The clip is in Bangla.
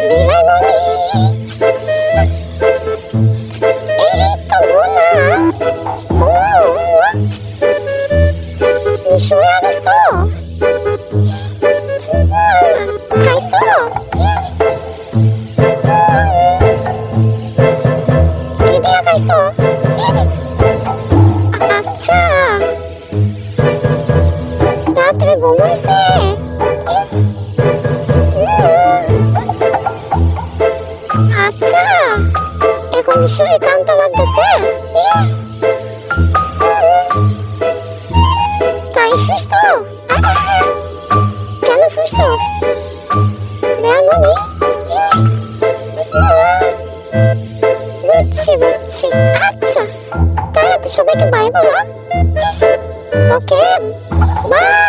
বিড়ালমণি, এই তো মোনা। শুয়ে আনছ, খাইছ? কি দিয়া খাইছ? আচ্ছা, রাত্রে ঘুম হইছে? আচ্ছা, এখন শরীর ক্লান্ত লাগতেছে? তাই ফিরছ? কেন ফিরছ বেয়ামনি? বুঝছি বুঝছি। আচ্ছা, তাহলে তো সবাইকে বাই বলো। ওকে, বাই।